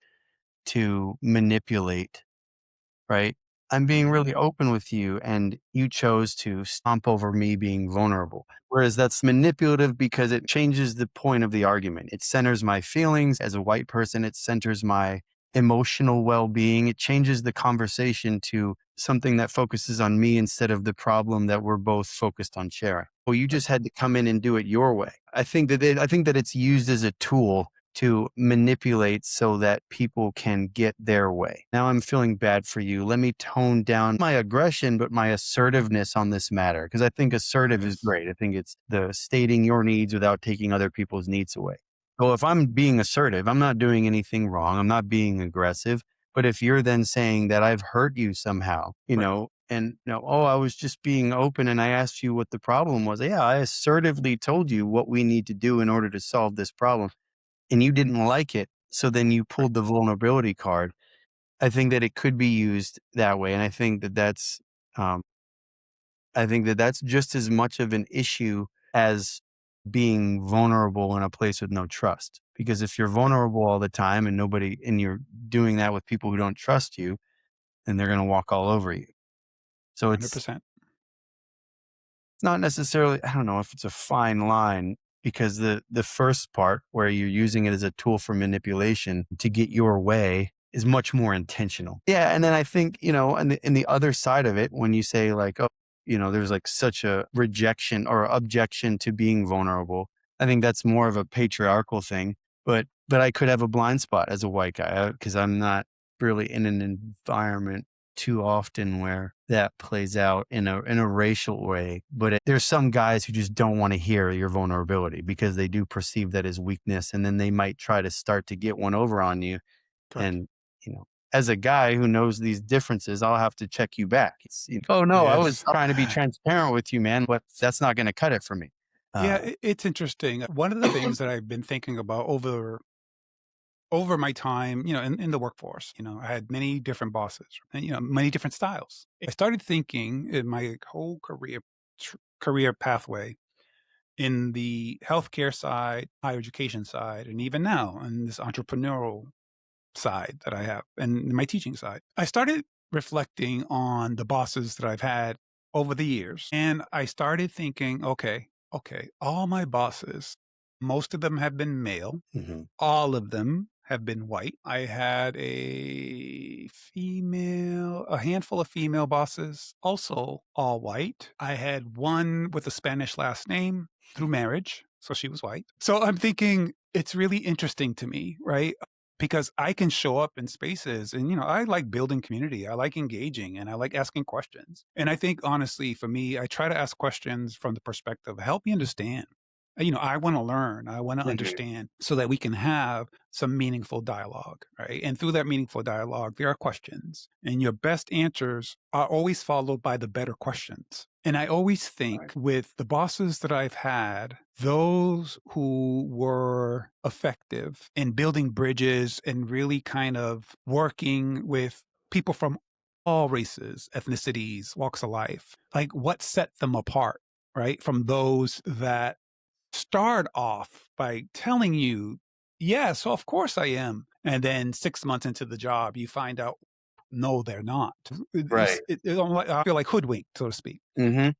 to manipulate, right? I'm being really open with you, and you chose to stomp over me being vulnerable. Whereas that's manipulative because it changes the point of the argument. It centers my feelings as a white person. It centers my emotional well-being. It changes the conversation to something that focuses on me instead of the problem that we're both focused on sharing. Well, you Right. just had to come in and do it your way. I think that it's used as a tool to manipulate so that people can get their way. Now I'm feeling bad for you. Let me tone down my aggression, but my assertiveness on this matter. Because I think assertive is Yes. great. I think it's the stating your needs without taking other people's needs away. Well, if I'm being assertive, I'm not doing anything wrong. I'm not being aggressive. But if you're then saying that I've hurt you somehow, Right. and oh, I was just being open and I asked you what the problem was. Yeah, I assertively told you what we need to do in order to solve this problem and you didn't like it. So then you Right. pulled the vulnerability card. I think that it could be used that way. And um, I think that that's just as much of an issue as being vulnerable in a place with no trust. Because if you're Right. vulnerable all the time and you're doing that with people who don't trust you, then they're going to walk all over you. So it's 100%. not necessarily, I don't know if it's a fine line because the first part where you're using it as a tool for manipulation to get your way is much more intentional. Yeah, and then I think, and the other side of it when you say like, oh, there's like such a rejection or objection to being vulnerable. I think that's more of a patriarchal thing, but I could have a blind spot as a white guy because I'm not really in an environment too often where that plays out in a racial way. But there's some guys who just don't want to hear your vulnerability because they do perceive that as weakness, and then they might try to start to get one over on you. Correct. And as a guy who knows these differences, I'll have to check you back. Oh no, I was Yes. trying to be transparent with you, man, but that's not going to cut it for me. Yeah, Uh, it's interesting. One of the things that I've been thinking about over my time, in the workforce, I had many different bosses and, many different styles. I started thinking in my whole career pathway in the healthcare side, higher education side, and even now in this entrepreneurial side that I have and my teaching side. I started reflecting on the bosses that I've had over the years. And I started thinking, okay, all my bosses, most of them have been male, mhm. all of them have been white. I had a handful of female bosses, also all white. I had one with a Spanish last name through marriage, so she was white. So I'm thinking it's really interesting to me, right? Because I can show up in spaces and, I like building community. I like engaging and I like asking questions. And I think honestly, for me, I try to ask questions from the perspective, help me understand. I want to learn, I want to Mhm. understand so that we can have some meaningful dialogue, right? And through that meaningful dialogue, there are questions, and your best answers are always followed by the better questions. And I always think Right. with the bosses that I've had, those who were effective in building bridges and really kind of working with people from all races, ethnicities, walks of life, like what set them apart, right? From those that start off by telling you, "Yeah, so of course I am." And then 6 months into the job, you find out, no, they're not. Right. I feel like hoodwinked, so to speak. Hmm.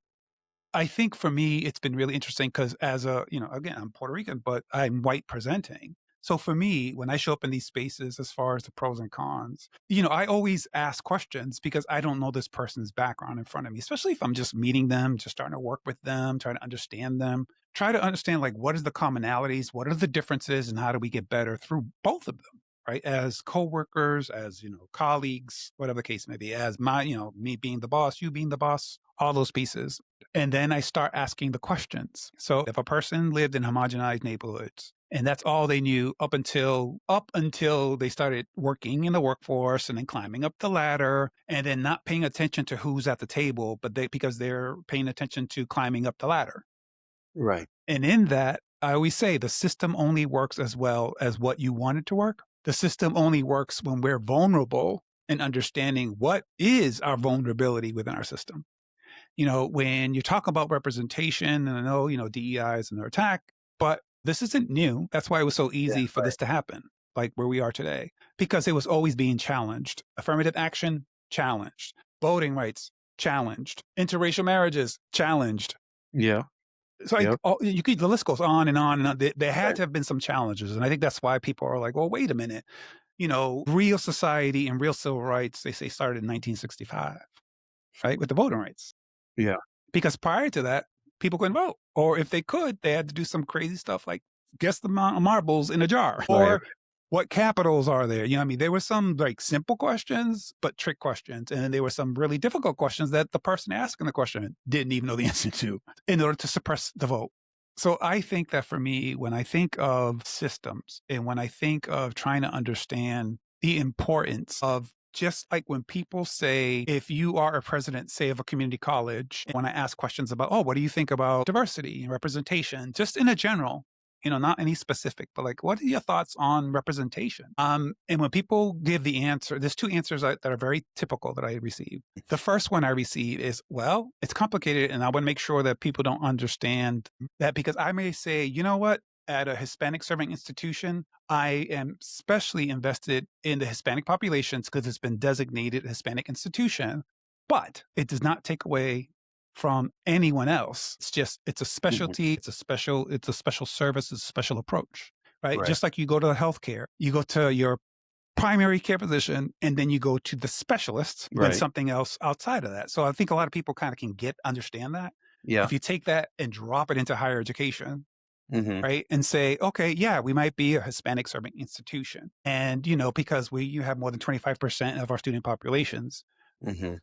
I think for me, it's been really interesting because as again, I'm Puerto Rican, but I'm white presenting. So for me, when I show up in these spaces, as far as the pros and cons, I always ask questions because I don't know this person's background in front of me, especially if I'm just meeting them, just starting to work with them, trying to understand them, try to understand like what is the commonalities, what are the differences, and how do we get better through both of them. Right. As coworkers, as, colleagues, whatever the case may be, as me being the boss, you being the boss, all those pieces. And then I start asking the questions. So if a person lived in homogenized neighborhoods and that's all they knew up until they started working in the workforce and then climbing up the ladder and then not paying attention to who's at the table, but because they're paying attention to climbing up the ladder. Right. And in that, I always say the system only works as well as what you want it to work. The system only works when we're vulnerable and understanding what is our vulnerability within our system. When you talk about representation, and I know, DEI is under attack, but this isn't new. That's why it was so Yeah. easy for this Right. to happen, like where we are today, because it was always being challenged. Affirmative action, challenged. Voting rights, challenged. Interracial marriages, challenged. Yeah. So Yep. the list goes on and on and on. There had Right. to have been some challenges. And I think that's why people are like, well, wait a minute. real society and real civil rights, they say started in 1965, right? With the voting rights. Yeah. Because prior to that, people couldn't vote. Or if they could, they had to do some crazy stuff like guess the amount of marbles in a jar. Right. Or what capitals are there? I mean, there were some like simple questions, but trick questions. And then there were some really difficult questions that the person asking the question didn't even know the answer to in order to suppress the vote. So I think that for me, when I think of systems and when I think of trying to understand the importance of just like when people say, if you are a president, say, of a community college, when I ask questions about, oh, what do you think about diversity and representation, just in a general, not any specific, but like, what are your thoughts on representation? And when people give the answer, there's two answers that are very typical that I receive. The first one I receive is, well, it's complicated. And I want to make sure that people don't understand that because I may say, you know what? At a Hispanic serving institution, I am especially invested in the Hispanic populations because it's been designated a Hispanic institution, but it does not take away from anyone else. It's a Mhm. specialty, it's a special service, it's a special approach, right? Right. Just like you go to healthcare, you go to your primary care physician and then you go to the specialist when Right. something else outside of that. So I think a lot of people kind of can understand that. Yeah. If you take that and drop it into higher education, Mhm. right? And say, okay, yeah, we might be a Hispanic serving institution. And, because you have more than 25% of our student populations Mhm.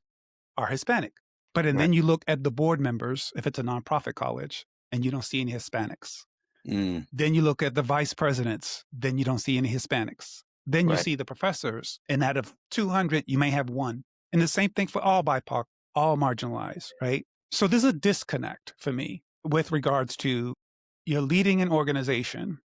are Hispanic. And Right. then you look at the board members, if it's a nonprofit college, and you don't see any Hispanics. Mm. Then you look at the vice presidents, then you don't see any Hispanics. Then you Right. see the professors, and out of 200, you may have one. And the same thing for all BIPOC, all marginalized, right? So there's a disconnect for me with regards to you're leading an organization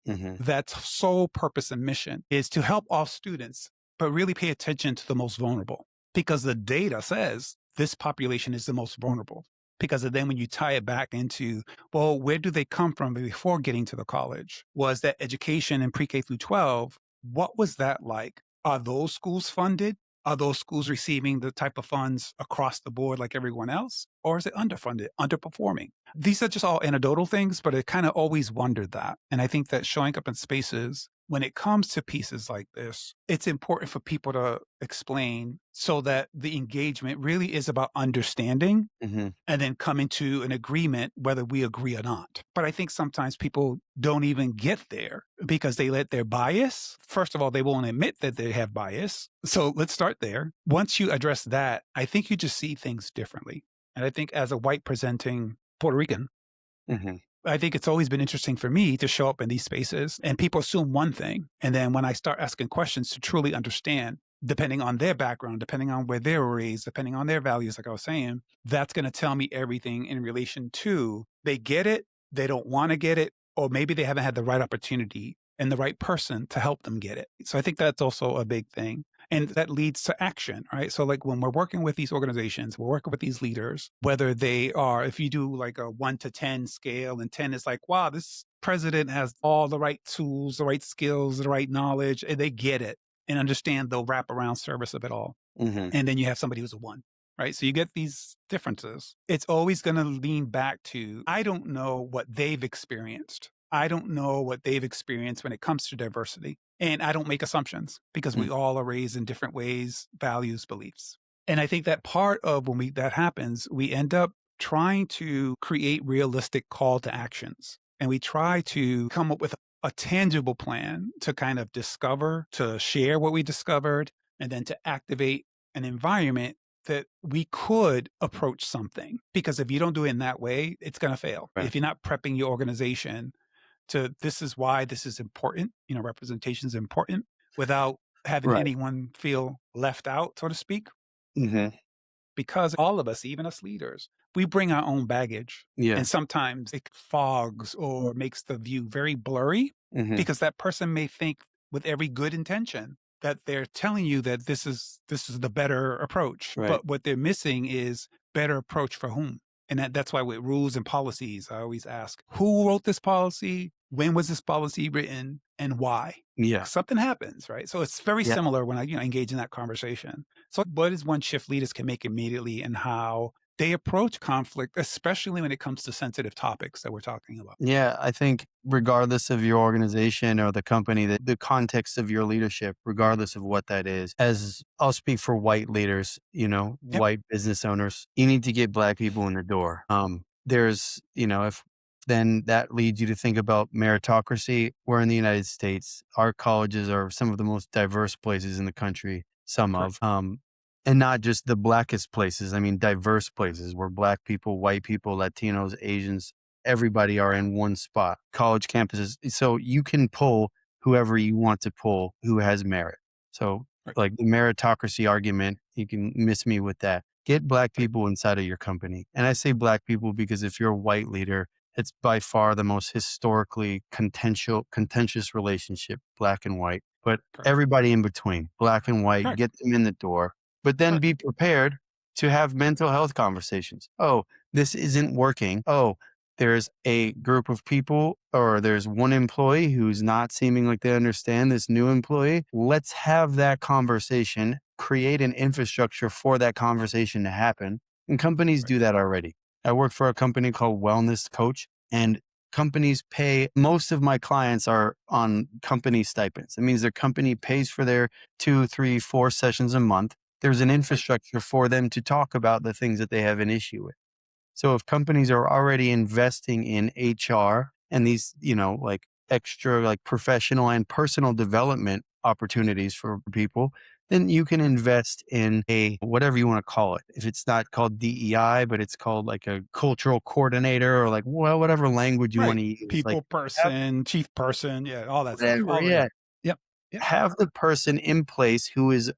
Mhm. that's sole purpose and mission is to help all students, but really pay attention to the most vulnerable because the data says this population is the most vulnerable. Because then when you tie it back into, well, where do they come from before getting to the college? Was that education in pre K through 12? What was that like? Are those schools funded? Are those schools receiving the type of funds across the board like everyone else? Or is it underfunded, underperforming? These are just all anecdotal things, but I kind of always wondered that. And I think that showing up in spaces when it comes to pieces like this, it's important for people to explain so that the engagement really is about understanding Mhm. and then coming to an agreement whether we agree or not. But I think sometimes people don't even get there because they let their bias, first of all, they won't admit that they have bias. So let's start there. Once you address that, I think you just see things differently. And I think as a white presenting Puerto Rican, Mhm. I think it's always been interesting for me to show up in these spaces and people assume one thing. And then when I start asking questions to truly understand, depending on their background, depending on where they were raised, depending on their values, like I was saying, that's going to tell me everything in relation to they get it, they don't want to get it, or maybe they haven't had the right opportunity and the right person to help them get it. So I think that's also a big thing. And that leads to action, right? So, like when we're working with these organizations, we're working with these leaders, whether they are, if you do like a 1 to 10 scale, and 10 is like, wow, this president has all the right tools, the right skills, the right knowledge, and they get it and understand the wraparound service of it all. Mhm. And then you have somebody who's a 1, right? So you get these differences. It's always going to lean back to, I don't know what they've experienced. I don't know what they've experienced when it comes to diversity. And I don't make assumptions because Mm. we all are raised in different ways, values, beliefs. And I think that part of when that happens, we end up trying to create realistic call to actions. And we try to come up with a tangible plan to kind of discover, to share what we discovered, and then to activate an environment that we could approach something. Because if you don't do it in that way, it's going to fail. Right. If you're not prepping your organization to this is why this is important, representation is important without having Right. anyone feel left out, so to speak, Mhm. because all of us, even us leaders, we bring our own baggage. Yeah. And sometimes it fogs or makes the view very blurry Mhm. because that person may think with every good intention that they're telling you that this is the better approach. Right. But what they're missing is better approach for whom. And that's why with rules and policies, I always ask, who wrote this policy? When was this policy written and why? Yeah. Something happens, right? So it's very Yeah. similar when I engage in that conversation. So what is one shift leaders can make immediately and how they approach conflict, especially when it comes to sensitive topics that we're talking about. Yeah, I think regardless of your organization or the company, that the context of your leadership, regardless of what that is, as I'll speak for white leaders, Yep. white business owners, you need to get black people in the door. There's, if then that leads you to think about meritocracy. We're in the United States. Our colleges are some of the most diverse places in the country, some Correct. of, and not just the blackest places. I mean, diverse places where black people, white people, Latinos, Asians, everybody are in one spot, college campuses. So you can pull whoever you want to pull who has merit. So, Right. like the meritocracy argument, you can miss me with that. Get black Right. people inside of your company. And I say black people because if you're a white leader, it's by far the most historically contentious relationship, black and white. But Correct. everybody in between, black and white, Correct. get them in the door. But then Correct. be prepared to have mental health conversations. Oh, this isn't working. Oh, there's a group of people or there's one employee who's not seeming like they understand this new employee. Let's have that conversation, create an infrastructure for that conversation to happen. And companies Right. do that already. I work for a company called Wellness Coach, and companies pay, most of my clients are on company stipends. It means their company pays for their 2, 3, 4 sessions a month. There's an Right. infrastructure for them to talk about the things that they have an issue with. So if companies are already investing in HR and these, like extra like professional and personal development opportunities for people, then you can invest in a whatever you want to call it. If it's not called DEI, but it's called like a cultural coordinator or like, well, whatever language you want Right. to use, like People have person, chief person, yeah, all that stuff. whatever. All of Yeah. yep. Yep. Yep. Have the person in place who is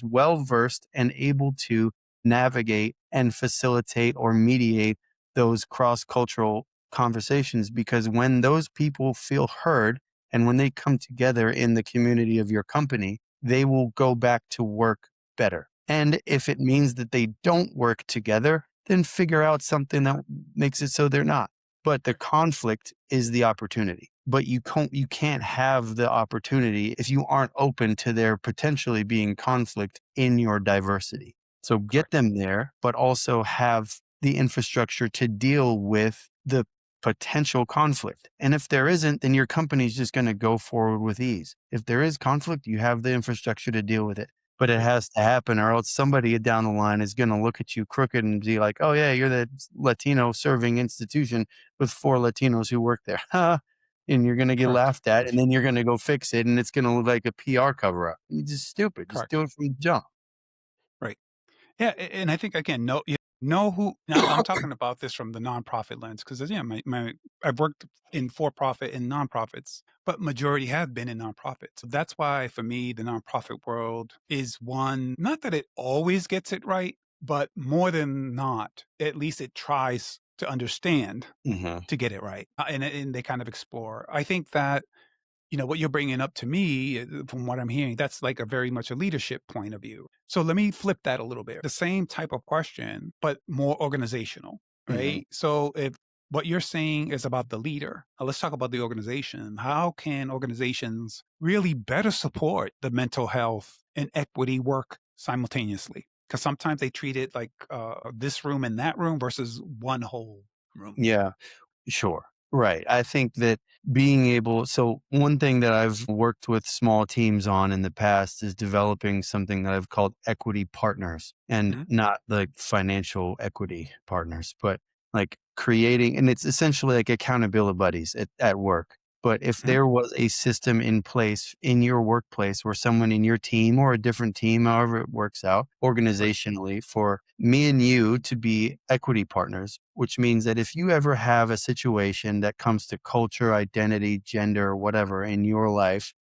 well versed and able to navigate and facilitate or mediate those cross cultural conversations. Because when those people feel heard and when they come together in the community of your company, they will go back to work better. And if it means that they don't work together, then figure out something that makes it so they're not. But the Right. conflict is the opportunity. But you can't have the opportunity if you aren't open to there potentially being conflict in your diversity. So get Correct. them there, but also have the infrastructure to deal with the potential conflict. And if there isn't, then your company's just going to go forward with ease. If there is conflict, you have the infrastructure to deal with it. But it Right. has to happen, or else somebody down the line is going to look at you crooked and be like, oh, yeah, you're the Latino serving institution with 4 Latinos who work there. And you're gonna get Correct. laughed at, and then you're gonna go fix it, and it's gonna look like a PR cover up. It's just stupid. Just Correct. do it from the jump. Right. Yeah, and I think again, know who. Now I'm talking about this from the nonprofit lens because yeah, my I've worked in for profit and nonprofits, but majority have been in nonprofits. So that's why for me, the nonprofit world is one. Not that it always gets it right, but more than not, at least it tries to understand Mhm. to get it right, and they kind of explore. I think that what you're bringing up to me, from what I'm hearing, that's like a very much a leadership point of view. So let me flip that a little bit. The same type of question, but more organizational, Mhm. right? So if what you're saying is about the leader, let's talk about the organization. How can organizations really better support the mental health and equity work simultaneously? Because sometimes they treat it like this room and that room versus one whole room. Yeah. Sure. Right. I think that being able, so one thing that I've worked with small teams on in the past is developing something that I've called equity partners, and Mhm. not like financial equity partners, but like creating, and it's essentially like accountability buddies at work. But if Mhm. there was a system in place in your workplace where someone in your team or a different team, however it works out Right. organizationally, for me and you to be equity partners, which means that if you ever have a situation that comes to culture, identity, gender, whatever in your life,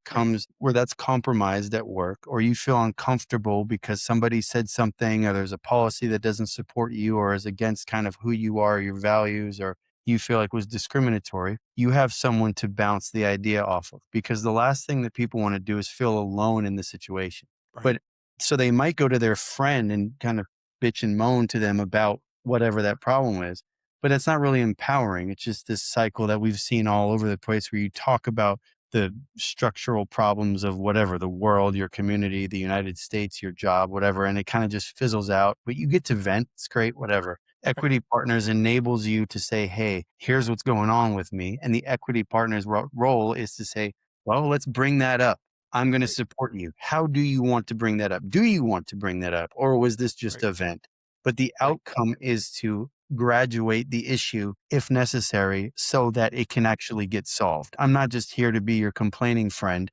Right. where that's compromised at work, or you feel uncomfortable because somebody said something, or there's a policy that doesn't support you or is against kind of who you are, your values, or you feel like was discriminatory, you have someone to bounce the idea off of, because the last thing that people want to do is feel alone in the situation. Right. But so they might go to their friend and kind of bitch and moan to them about whatever that problem is. But it's not really empowering. It's just this cycle that we've seen all over the place where you talk about the structural problems of whatever, the world, your community, the United States, your job, whatever, and it kind of just fizzles out, but you get to vent. It's great, whatever. Right. Equity partners enables you to say, hey, here's what's going on with me. And the equity partner's role is to say, well, let's bring that up. I'm going to Right. support you. How do you want to bring that up? Do you want to bring that up? Or was this just Right. a vent? But the Right. outcome is to graduate the issue if necessary so that it can actually get solved. I'm not just here to be your complaining friend.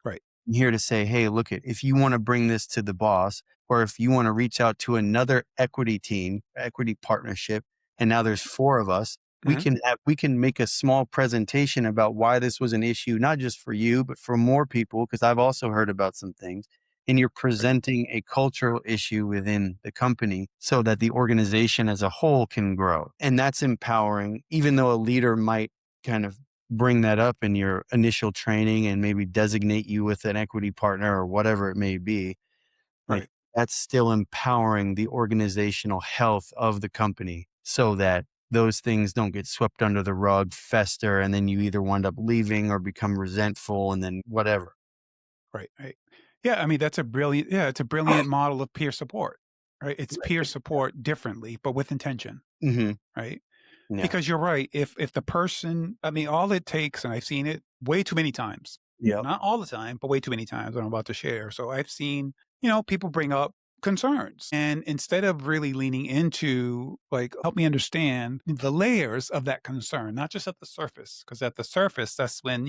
Right. I'm here to say, hey, look it, if you want to bring this to the boss, or if you want to reach out to another equity team, equity partnership, and now there's 4 of us, Mhm. we can make a small presentation about why this was an issue, not just for you, but for more people, because I've also heard about some things. And you're Right. presenting a cultural issue within the company so that the organization as a whole can grow. And that's empowering, even though a leader might kind of bring that up in your initial training and maybe designate you with an equity partner or whatever it may be, like Right. that's still empowering the organizational health of the company so that those things don't get swept under the rug, fester, and then you either wind up leaving or become resentful and then whatever. Right. Right. Yeah, I mean, that's a brilliant yeah, it's a brilliant model of peer support, right? It's peer Right. support differently, but with intention, Mhm. right? Yeah. Because you're right, if the person I mean, all it takes, and I've seen it way too many times, Yep. not all the time, but way too many times, what I'm about to share. So I've seen, people bring up concerns, and instead of really leaning into, like, help me understand the layers of that concern, not just at the surface, because at the surface, that's when,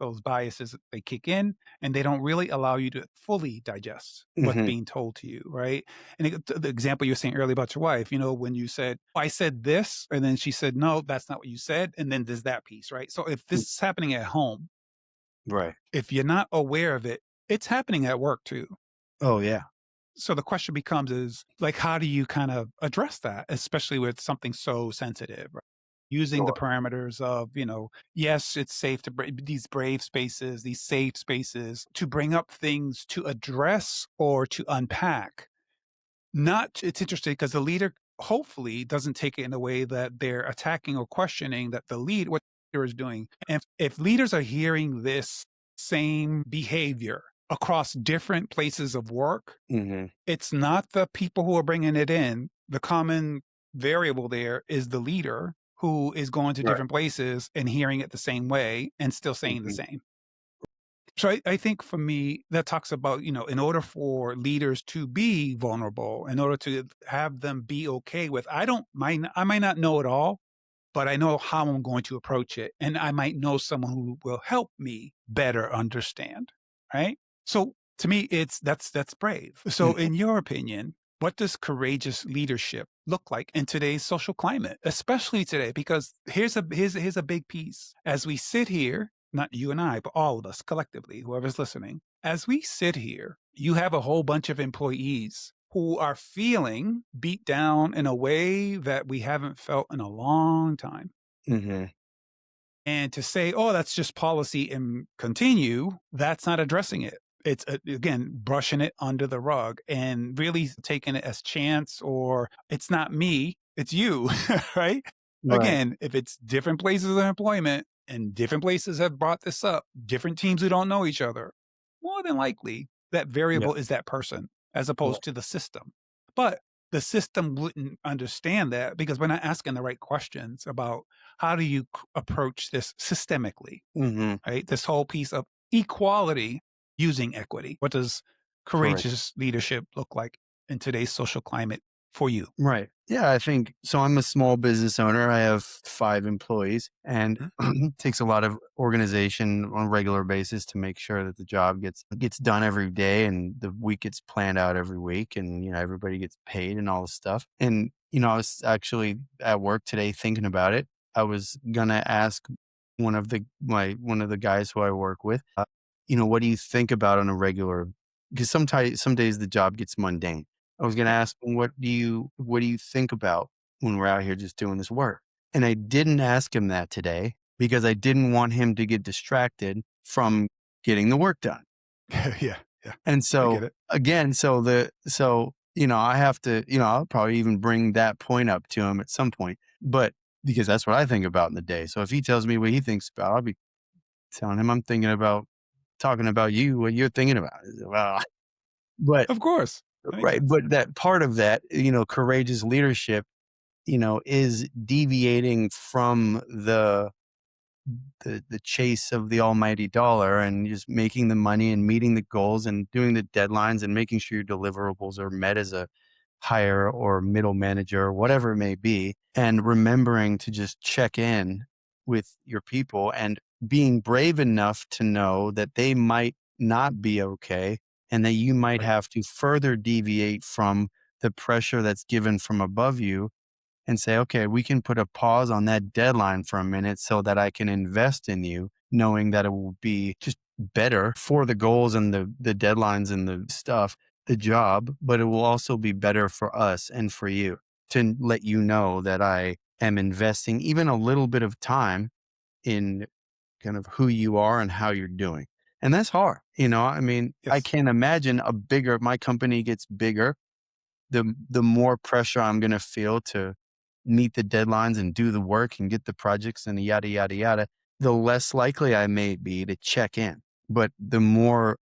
those biases, they kick in, and they don't really allow you to fully digest what's Mhm. being told to you, right? And the example you were saying earlier about your wife, when you said, I said this, and then she said, no, that's not what you said. And then there's that piece, right? So if Mm. this is happening at home, Right. if you're not aware of it, it's happening at work too. Oh, yeah. So the question becomes is like, how do you kind of address that, especially with something so sensitive, right? Using the Sure. parameters of, yes, it's safe to these brave spaces, these safe spaces to bring up things to address or to unpack. Not it's interesting because the leader hopefully doesn't take it in a way that they're attacking or questioning that what the leader is doing. And if leaders are hearing this same behavior across different places of work, Mhm. it's not the people who are bringing it in. The common variable there is the leader who is going to Right. different places and hearing it the same way and still saying the Mhm. same. So I think for me, that talks about, in order for leaders to be vulnerable, in order to have them be okay with, I might not know it all, but I know how I'm going to approach it. And I might know someone who will help me better understand. Right. So to me, that's brave. So Mhm. in your opinion, what does courageous leadership look like in today's social climate, especially today? Because here's a big piece. As we sit here, not you and I, but all of us collectively, whoever's listening, as we sit here, you have a whole bunch of employees who are feeling beat down in a way that we haven't felt in a long time. Mhm. And to say, oh, that's just policy and continue, that's not addressing it. It's again brushing it under the rug and really taking it as chance or it's not me, it's you, right? Right. Again, if it's different places of employment and different places have brought this up, different teams who don't know each other, more than likely that Yep. variable is that person as Right. opposed to the system. But the system wouldn't understand that because we're not asking the right questions about how do you approach this systemically, Mhm. right? This whole piece of equality using equity. What does Correct. courageous leadership look like in today's social climate for you? Right. Yeah, I think so. I'm a small business owner. I have 5 employees, and Mhm. it takes a lot of organization on a regular basis to make sure that the job gets done every day and the week gets planned out every week and everybody gets paid and all this stuff. And I was actually at work today thinking about it. I was gonna ask one of the guys who I work with, what do you think about on a regular because sometimes some days the job gets mundane. I was gonna Right. ask him, what do you think about when we're out here just doing this work?" And I didn't ask him that today because I didn't want him to get distracted from getting the work done. Yeah. Yeah. And I so get it. again, I have to, I'll probably even bring that point up to him at some point, but because that's what I think about in the day. So if he tells me what he thinks about, I'll be telling him I'm thinking about talking about you, what you're thinking about. Well, but Of course. That makes right, sense. but that part of that, courageous leadership, is deviating from the chase of the almighty dollar and just making the money and meeting the goals and doing the deadlines and making sure your deliverables are met as a higher or middle manager or whatever it may be, and remembering to just check in with your people and being brave enough to know that they might not be okay and that you might Right. have to further deviate from the pressure that's given from above you and say, okay, we can put a pause on that deadline for a minute so that I can invest in you, knowing that it will be just better for the goals and the deadlines and the stuff, the job, but it will also be better for us and for you to let you know that I am investing even a little bit of time in kind of who you are and how you're doing. And that's hard. I mean, I Yes. can't imagine my company gets bigger, the more pressure I'm going to feel to meet the deadlines and do the work and get the projects and yada, yada, yada, the less likely I may be to check in. But the more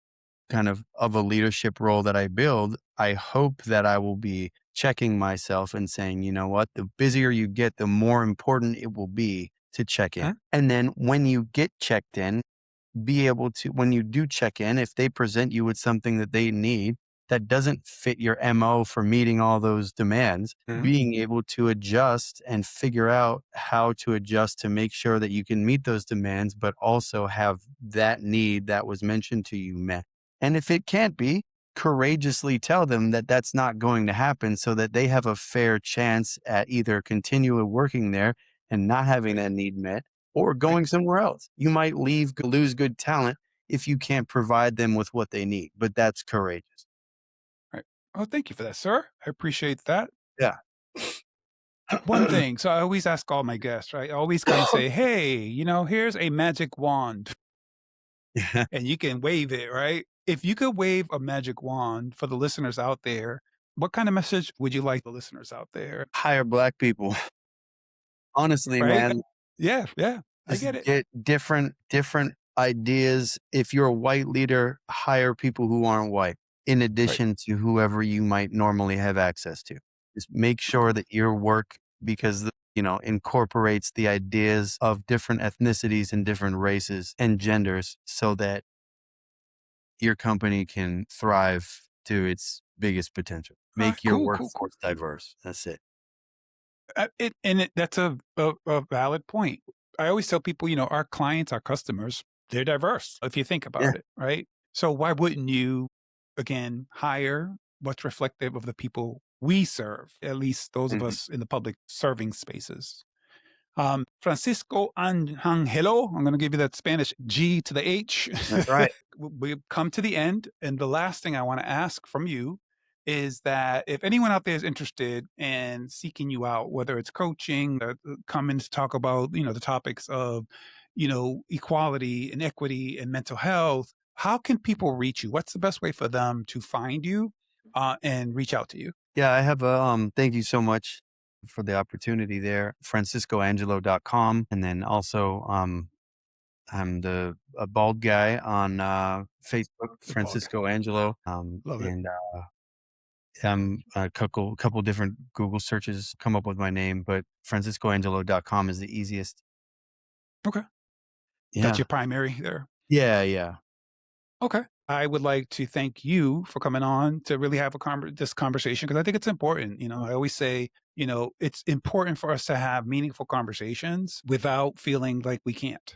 kind of a leadership role that I build, I hope that I will be checking myself and saying, you know what, the busier you get, the more important it will be to check in. Huh? And then when you get checked in, be able to, when you do check in, if they present you with something that they need that doesn't fit your MO for meeting all those demands, Mhm. being able to adjust and figure out how to adjust to make sure that you can meet those demands, but also have that need that was mentioned to you met. And if it can't be, courageously tell them that that's not going to happen so that they have a fair chance at either continuing working there and not having Right. that need met or Right. going somewhere else. You might lose good talent if you can't provide them with what they need, but that's courageous. Right. Oh, thank you for that, sir. I appreciate that. Yeah. One thing, so I always ask all my guests, right? I always kind of say, hey, here's a magic wand Yeah. and you can wave it, right? If you could wave a magic wand for the listeners out there, what kind of message would you like the listeners out there? Hire Black people. Honestly, Right? man, Yeah, yeah, I just get it. get different ideas. If you're a white leader, hire people who aren't white in Right. addition to whoever you might normally have access to. Just make sure that your work, because incorporates the ideas of different ethnicities and different races and genders so that your company can thrive to its biggest potential. All right, Make your cool, cool, cool. workforce diverse. That's it. That's a valid point. I always tell people, our clients, our customers, they're diverse if you think Yeah. about it, right? So why wouldn't you, again, hire what's reflective of the people we serve, at least those of Mhm. us in the public serving spaces? Francisco Angelo, I'm going to give you that Spanish G to the H. That's right. We've come to the end. And the last thing I want to ask from you is that if anyone out there is interested in seeking you out, whether it's coaching, coming to talk about, the topics of, equality and equity and mental health, how can people reach you? What's the best way for them to find you and reach out to you? Yeah, I have thank you so much for the opportunity there. franciscoangelo.com. And then also I'm a bald guy on Facebook, The bug. Francisco Angelo. Love it. And a couple different Google searches come up with my name, but franciscoangelo.com is the easiest. Okay. That's Yeah. your primary there. Yeah, yeah. Okay. I would like to thank you for coming on to really have this conversation because I think it's important. I always say, it's important for us to have meaningful conversations without feeling like we can't,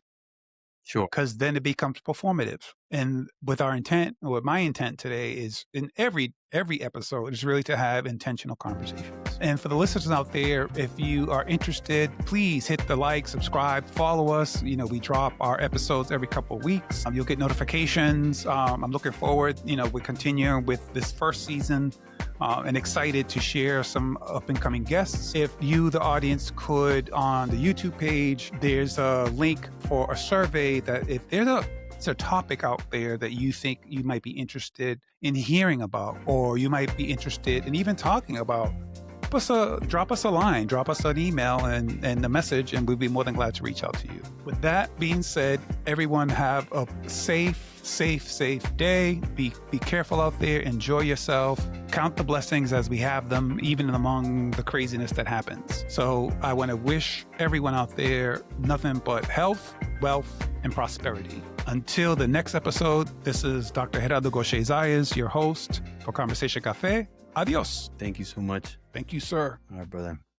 Sure. because then it becomes performative. And with our intent, or with my intent today is in every episode is really to have intentional conversations. And for the listeners out there, if you are interested, please hit the like, subscribe, follow us. We drop our episodes every couple of weeks. You'll get notifications. I'm looking forward. We're continuing with this first season. And excited to share some up and coming guests. If you, the audience, could on the YouTube page, there's a link for a survey that if it's a topic out there that you think you might be interested in hearing about, or you might be interested in even talking about, drop us a line, drop us an email and a message, and we'd be more than glad to reach out to you. With that being said, everyone have a safe day. Be careful out there. Enjoy yourself. Count the blessings as we have them, even among the craziness that happens. So I want to wish everyone out there nothing but health, wealth, and prosperity. Until the next episode, this is Dr. Gerardo Gauthier-Zayas, your host for Conversation Café. Adios. Thank you so much. Thank you, sir. All right, brother.